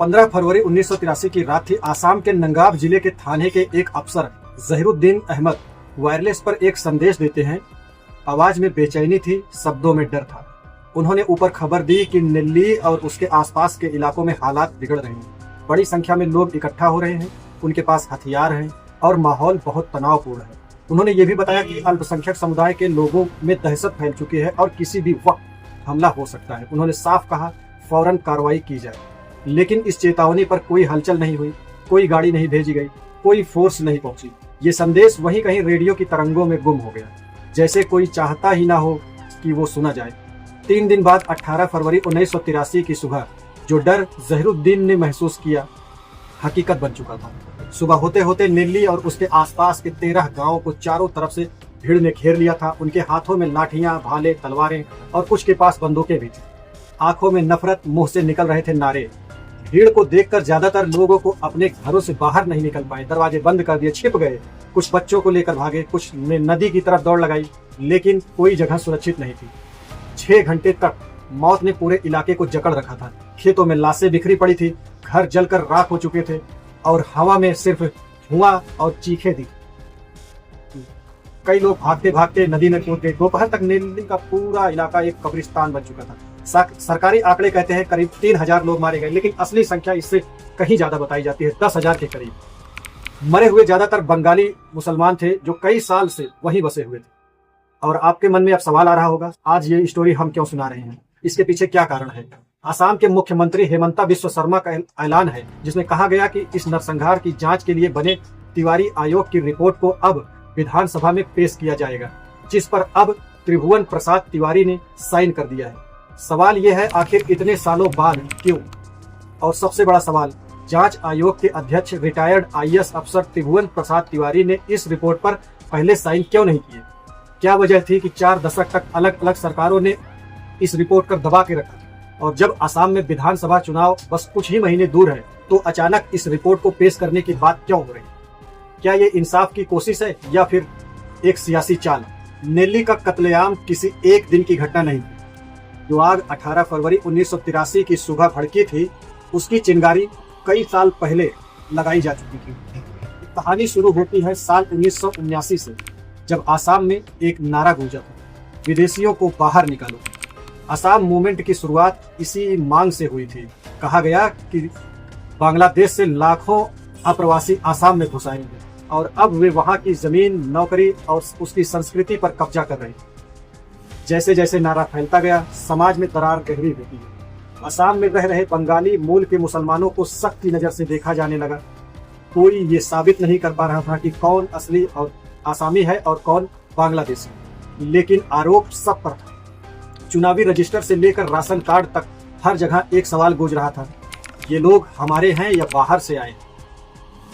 15 फरवरी 1983 की रात थी। आसाम के नंगाब जिले के थाने के एक अफसर जहीरुद्दीन अहमद वायरलेस पर एक संदेश देते हैं। आवाज में बेचैनी थी, शब्दों में डर था। उन्होंने ऊपर खबर दी कि निल्ली और उसके आसपास के इलाकों में हालात बिगड़ रहे हैं। बड़ी संख्या में लोग इकट्ठा हो रहे हैं, उनके पास हथियार हैं और माहौल बहुत तनावपूर्ण है। उन्होंने ये भी बताया कि अल्पसंख्यक समुदाय के लोगों में दहशत फैल चुकी है और किसी भी वक्त हमला हो सकता है। उन्होंने साफ कहा, फौरन कार्रवाई की जाए। लेकिन इस चेतावनी पर कोई हलचल नहीं हुई, कोई गाड़ी नहीं भेजी गई, कोई फोर्स नहीं पहुंची। ये संदेश वहीं कहीं रेडियो की तरंगों में गुम हो गया, जैसे कोई चाहता ही ना हो कि वो सुना जाए। 3 दिन बाद 18 फरवरी 1983 की सुबह जो डर जहीरुद्दीन ने महसूस किया, हकीकत बन चुका था। सुबह होते होते निल्ली और उसके आसपास के 13 गांवों को चारों तरफ से भीड़ ने घेर लिया था। उनके हाथों में लाठियां, भाले, तलवारें और कुछ के पास बंदूकें भी थी। आंखों में नफरत, मुंह से निकल रहे थे नारे। भीड़ को देखकर ज्यादातर लोगों को अपने घरों से बाहर नहीं निकल पाए, दरवाजे बंद कर दिए, छिप गए। कुछ बच्चों को लेकर भागे, कुछ ने नदी की तरफ दौड़ लगाई, लेकिन कोई जगह सुरक्षित नहीं थी। 6 घंटे तक मौत ने पूरे इलाके को जकड़ रखा था। खेतों में लाशें बिखरी पड़ी थी, घर जलकर राख हो चुके थे और हवा में सिर्फ धुआं और चीखें थी। कई लोग भागते भागते नदी में कूद गए। दोपहर तक निल्ली का पूरा इलाका एक कब्रिस्तान बन चुका था। सरकारी आंकड़े कहते हैं करीब 3000 लोग मारे गए, लेकिन असली संख्या इससे कहीं ज्यादा बताई जाती है, 10,000 के करीब। मरे हुए ज्यादातर बंगाली मुसलमान थे जो कई साल से वहीं बसे हुए थे। और आपके मन में अब सवाल आ रहा होगा, आज ये स्टोरी हम क्यों सुना रहे हैं, इसके पीछे क्या कारण है। असम के मुख्यमंत्री हेमंता बिस्वा शर्मा का ऐलान है, जिसमें कहा गया कि इस नरसंहार की जांच के लिए बने तिवारी आयोग की रिपोर्ट को अब विधानसभा में पेश किया जाएगा, जिस पर अब त्रिभुवन प्रसाद तिवारी ने साइन कर दिया है। सवाल यह है, आखिर इतने सालों बाद क्यों? और सबसे बड़ा सवाल, जांच आयोग के अध्यक्ष रिटायर्ड IAS अफसर त्रिभुवन प्रसाद तिवारी ने इस रिपोर्ट पर पहले साइन क्यों नहीं किए? क्या वजह थी कि 4 दशक तक अलग अलग सरकारों ने इस रिपोर्ट पर दबा के रखा, और जब असम में विधानसभा चुनाव बस कुछ ही महीने दूर है तो अचानक इस रिपोर्ट को पेश करने की बात क्यों हो रही? क्या ये इंसाफ की कोशिश है या फिर एक सियासी चाल? निल्ली का कत्लेआम किसी एक दिन की घटना नहीं थी। जो आग 18 फरवरी 1983 की सुबह भड़की थी, उसकी चिंगारी कई साल पहले लगाई जा चुकी थी। कहानी शुरू होती है साल 1979 से, जब आसाम में एक नारा गूंजा था, विदेशियों को बाहर निकालो। असम मूवमेंट की शुरुआत इसी मांग से हुई थी। कहा गया कि बांग्लादेश से लाखों अप्रवासी आसाम में घुस आएंगे और अब वे वहां की जमीन, नौकरी और उसकी संस्कृति पर कब्जा कर रहे हैं। जैसे जैसे नारा फैलता गया, समाज में दरार गहरी होती है। असम में रह रहे बंगाली मूल के मुसलमानों को सख्त नजर से देखा जाने लगा। कोई ये साबित नहीं कर पा रहा था कि कौन असली और आसामी है और कौन बांग्लादेशी, लेकिन आरोप सब पर था। चुनावी रजिस्टर से लेकर राशन कार्ड तक हर जगह एक सवाल गूंज रहा था, ये लोग हमारे हैं या बाहर से आए?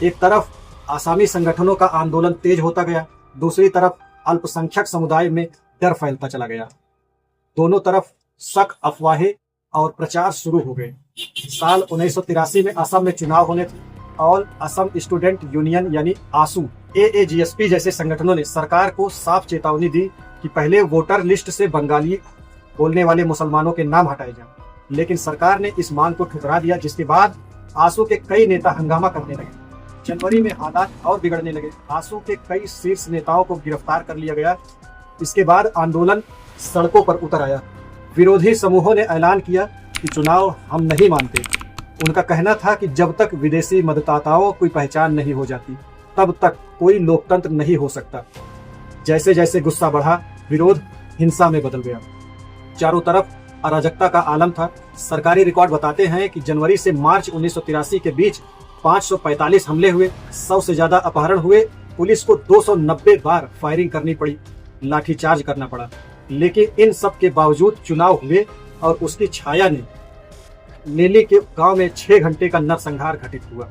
एक तरफ आसामी संगठनों का आंदोलन तेज होता गया, दूसरी तरफ अल्पसंख्यक समुदाय में डर फैलता चला गया। दोनों तरफ शक, अफवाहें और प्रचार शुरू हो गए। साल 1983 में असम में चुनाव होने थे। ऑल असम स्टूडेंट यूनियन यानी आसू, AAGSP जैसे संगठनों ने सरकार को साफ चेतावनी दी कि पहले वोटर लिस्ट से बंगाली बोलने वाले मुसलमानों के नाम हटाए जाएं। लेकिन सरकार ने इस मांग को ठुकरा दिया, जिसके बाद आसू के कई नेता हंगामा करने लगे। जनवरी में हालात और बिगड़ने लगे। आसू के कई शीर्ष नेताओं को गिरफ्तार कर लिया गया। इसके बाद आंदोलन सड़कों पर उतर आया। विरोधी समूहों ने ऐलान किया कि चुनाव हम नहीं मानते। उनका कहना था कि जब तक विदेशी मतदाताओं की पहचान नहीं हो जाती, तब तक कोई लोकतंत्र नहीं हो सकता। जैसे जैसे गुस्सा बढ़ा, विरोध हिंसा में बदल गया। चारों तरफ अराजकता का आलम था। सरकारी रिकॉर्ड बताते हैं कि जनवरी से मार्च 1983 के बीच 545 हमले हुए, 100 से ज्यादा अपहरण हुए। पुलिस को 290 बार फायरिंग करनी पड़ी, लाठीचार्ज करना पड़ा। लेकिन इन सब के बावजूद चुनाव हुए और उसकी छाया ने निल्ली के गांव में 6 घंटे का नरसंहार घटित हुआ।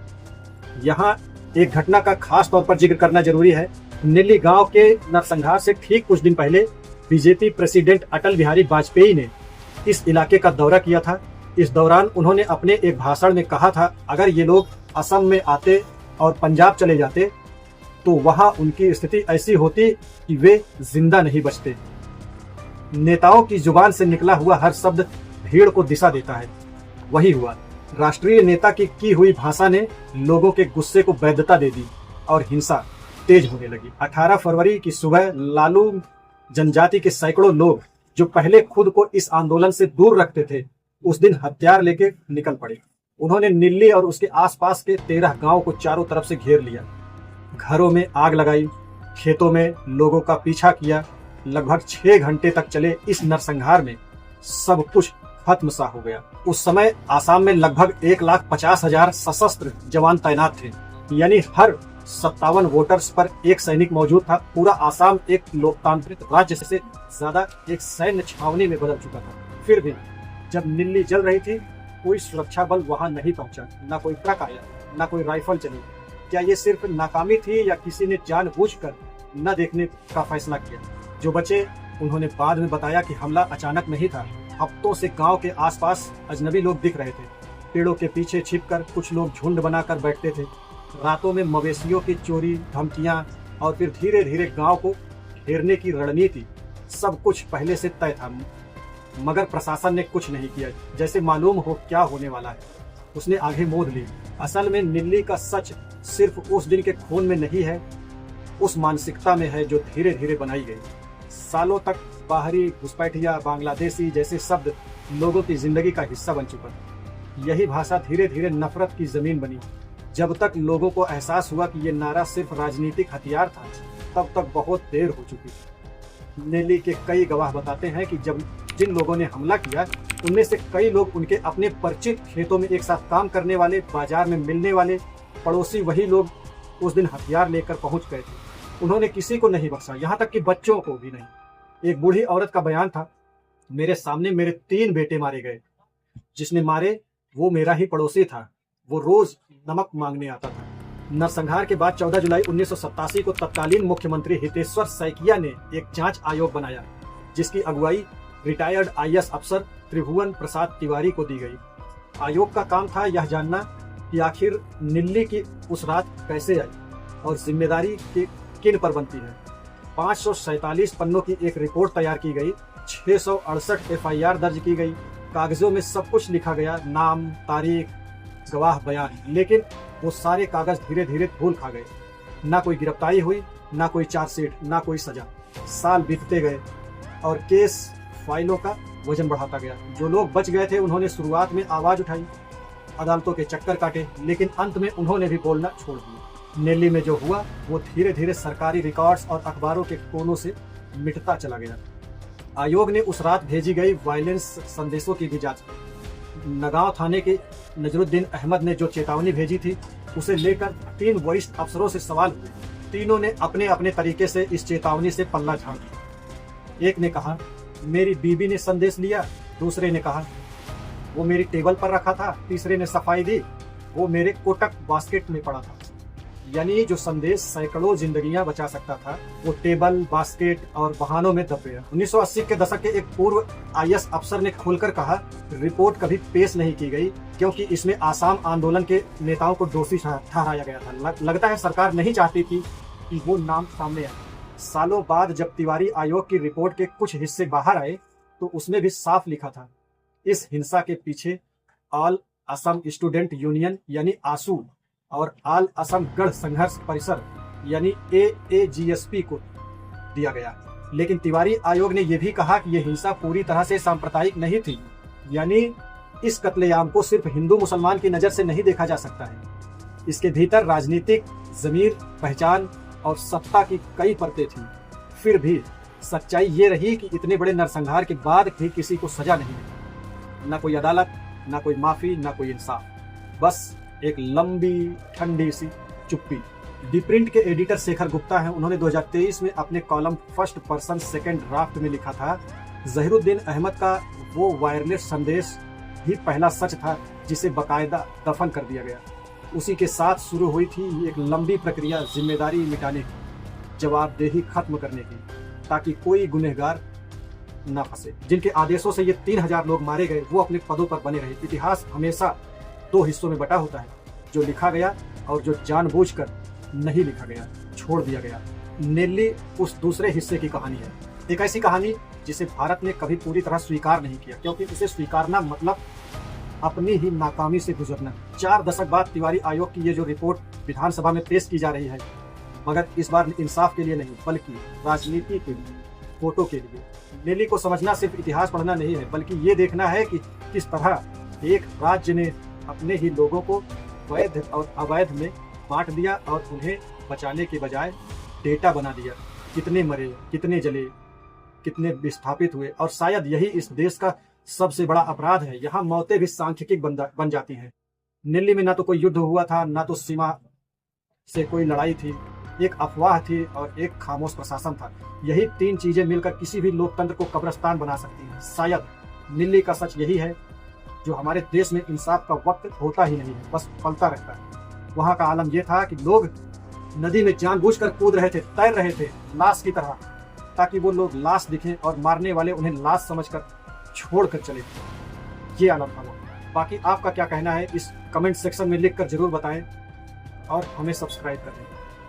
यहाँ एक घटना का खास तौर पर जिक्र करना जरूरी है। निल्ली गांव के नरसंहार से ठीक कुछ दिन पहले बीजेपी प्रेसिडेंट अटल बिहारी वाजपेयी ने इस इलाके का दौरा किया था। इस दौरान उन्होंने अपने एक भाषण में कहा था, अगर ये लोग असम में आते और पंजाब चले जाते तो वहां उनकी स्थिति ऐसी होती कि वे जिंदा नहीं बचते। नेताओं की जुबान से निकला हुआ हर शब्द भीड़ को दिशा देता है। वही हुआ। राष्ट्रीय नेता की हुई भाषा ने लोगों के गुस्से को वैधता दे दी और हिंसा तेज होने लगी। 18 फरवरी की सुबह लालू जनजाति के सैकड़ों लोग जो पहले खुद को इस आंदोलन से दूर रखते थे, उस दिन हथियार लेके निकल पड़े। उन्होंने निल्ली और उसके आसपास के 13 गांव को चारों तरफ से घेर लिया, घरों में आग लगाई, खेतों में लोगों का पीछा किया। लगभग 6 घंटे तक चले इस नरसंहार में सब कुछ खत्म सा हो गया। उस समय आसाम में लगभग 1,50,000 सशस्त्र जवान तैनात थे, यानी हर 57 वोटर्स पर एक सैनिक मौजूद था। पूरा आसाम एक लोकतांत्रिक राज्य से ज्यादा एक सैन्य छावनी में बदल चुका था। फिर भी जब निल्ली जल रही थी, कोई सुरक्षा बल वहां नहीं पहुंचा, ना कोई ट्रक आया, ना कोई राइफल चली। क्या ये सिर्फ नाकामी थी या किसी ने जानबूझकर न देखने का फैसला किया? जो बचे उन्होंने बाद में बताया कि हमला अचानक नहीं था। हफ्तों से गांव के आसपास अजनबी लोग दिख रहे थे। पेड़ों के पीछे छिपकर कुछ लोग झुंड बनाकर बैठते थे। रातों में मवेशियों की चोरी, धमकियां और फिर धीरे धीरे गांव को घेरने की रणनीति, सब कुछ पहले से तय था। मगर प्रशासन ने कुछ नहीं किया, जैसे मालूम हो क्या होने वाला है। उसने आगे मोड़ ली। असल में निल्ली का सच सिर्फ उस दिन के खून में नहीं है, उस मानसिकता में है जो धीरे धीरे बनाई गई। सालों तक बाहरी, घुसपैठिया, बांग्लादेशी जैसे शब्द लोगों की जिंदगी का हिस्सा बन चुका था। यही भाषा धीरे धीरे नफरत की जमीन बनी। जब तक लोगों को एहसास हुआ कि ये नारा सिर्फ राजनीतिक हथियार था, तब तक बहुत देर हो चुकी थी। निल्ली के कई गवाह बताते हैं कि जब जिन लोगों ने हमला किया, उनमें से कई लोग उनके अपने परिचित, खेतों में एक साथ काम करने वाले, बाजार में मिलने वाले पड़ोसी, वही लोग उस दिन हथियार लेकर पहुंच गए थे। उन्होंने किसी को नहीं बख्शा, यहाँ तक कि बच्चों को भी नहीं। एक बूढ़ी औरत का बयान था, मेरे सामने मेरे 3 बेटे मारे गए। जिसने मारे वो मेरा ही पड़ोसी था, वो रोज नमक मांगने आता था। नरसंहार के बाद 14 जुलाई 1987 को तत्कालीन मुख्यमंत्री हितेश्वर सैकिया ने एक जांच आयोग बनाया, जिसकी अगुवाई रिटायर्ड IAS अफसर त्रिभुवन प्रसाद तिवारी को दी गई। आयोग का काम था यह जानना कि आखिर निल्ली की उस रात कैसे आई और जिम्मेदारी किन पर बनती है। 547 पन्नों की एक रिपोर्ट तैयार की गई, 668 FIR दर्ज की गई, कागजों में सब कुछ लिखा गया, नाम, तारीख, गवाह, बयान। लेकिन वो सारे कागज धीरे धीरे धूल खा गए। ना कोई गिरफ्तारी हुई, ना कोई चार्जशीट, ना कोई सजा। साल बीतते गए और केस फाइलों का वजन बढ़ाता गया। जो लोग बच गए थे उन्होंने शुरुआत में आवाज उठाई, अदालतों के चक्कर काटे, लेकिन अंत में उन्होंने भी बोलना छोड़ दिया। निल्ली में जो हुआ वो धीरे धीरे सरकारी रिकॉर्ड्स और अखबारों के कोनों से मिटता चला गया। आयोग ने उस रात भेजी गई वायलेंस संदेशों की भी जांच की। नगांव थाने के नजरुद्दीन अहमद ने जो चेतावनी भेजी थी, उसे लेकर 3 वरिष्ठ अफसरों से सवाल हुए। तीनों ने अपने अपने तरीके से इस चेतावनी से पल्ला झाड़ दिया। एक ने कहा, मेरी बीबी ने संदेश लिया। दूसरे ने कहा, वो मेरी टेबल पर रखा था। तीसरे ने सफाई दी, वो मेरे कोटक बास्केट में पड़ा था। यानी जो संदेश सैकड़ों जिंदगियां बचा सकता था, वो टेबल, बास्केट और बहानों में दब गया। 1980 के दशक के एक पूर्व IAS अफसर ने खोलकर कहा, रिपोर्ट कभी पेश नहीं की गई क्योंकि इसमें आसाम आंदोलन के नेताओं को दोषी ठहराया गया था। लगता है सरकार नहीं चाहती थी कि वो नाम सामने आए। सालों बाद जब तिवारी आयोग की रिपोर्ट के कुछ हिस्से बाहर आए, तो उसमें भी साफ लिखा था, इस हिंसा के पीछे ऑल असम स्टूडेंट यूनियन यानी आसू और ऑल असम गढ़ संघर्ष परिसर यानी AAGSP को दिया गया। लेकिन तिवारी आयोग ने यह भी कहा कि यह हिंसा पूरी तरह से सांप्रदायिक नहीं थी, यानी इस कत्लेआम को सिर्फ हिंदू मुसलमान की नजर से नहीं देखा जा सकता है। इसके भीतर राजनीतिक, जमीर, पहचान और सत्ता की कई परतें थीं। फिर भी सच्चाई ये रही कि इतने बड़े नरसंहार के बाद भी किसी को सजा नहीं मिली। न कोई अदालत, न कोई माफी, न कोई इंसाफ, बस एक लंबी ठंडी सी चुप्पी। दी प्रिंट के एडिटर शेखर गुप्ता हैं। उन्होंने 2023 में अपने column first person second draft में लिखा था, जहीरुद्दीन अहमद का वो वायरलेस संदेश ही पहला सच था जिसे बाकायदा दफन कर दिया गया। उसी के साथ शुरू हुई थी एक लंबी प्रक्रिया जिम्मेदारी मिटाने की, जवाबदेही खत्म करने की, ताकि कोई गुनहगार न फंसे। जिनके आदेशों से ये 3000 लोग मारे गए, वो अपने पदों पर बने रहे। इतिहास हमेशा 2 हिस्सों में बटा होता है, जो लिखा गया और जो जानबूझकर नहीं लिखा गया, छोड़ दिया गया। निल्ली उस दूसरे हिस्से की कहानी है, एक ऐसी कहानी जिसे भारत ने कभी पूरी तरह स्वीकार नहीं किया, क्योंकि उसे स्वीकारना मतलब अपनी ही नाकामी से गुजरना। 4 दशक बाद तिवारी आयोग की ये जो रिपोर्ट विधानसभा में पेश की जा रही है, मगर इस बार इंसाफ के लिए नहीं बल्कि राजनीति के लिए, वोटों के लिए। नेली को समझना सिर्फ इतिहास पढ़ना नहीं है, बल्कि ये देखना है कि किस तरह एक राज्य ने अपने ही लोगों को वैध और अवैध में बांट दिया और उन्हें बचाने के बजाय डेटा बना दिया। कितने मरे, कितने जले, कितने विस्थापित हुए, और शायद यही इस देश का सबसे बड़ा अपराध है। यहाँ मौतें भी सांख्यिकी बन जाती हैं। दिल्ली में ना तो कोई युद्ध हुआ था, ना तो सीमा से कोई लड़ाई थी, एक अफवाह थी और एक खामोश प्रशासन था। यही 3 चीजें मिलकर किसी भी लोकतंत्र को कब्रिस्तान बना सकती हैं। शायद दिल्ली का सच यही है, जो हमारे देश में इंसाफ का वक्त होता ही नहीं है, बस पलता रहता है। वहाँ का आलम यह था कि लोग नदी में जानबूझकर कूद रहे थे, तैर रहे थे लाश की तरह, ताकि वो लोग लाश दिखें और मारने वाले उन्हें लाश समझकर छोड़कर चले। ये आलम था वो। बाकी आपका क्या कहना है इस कमेंट सेक्शन में लिखकर जरूर बताएं और हमें सब्सक्राइब करें।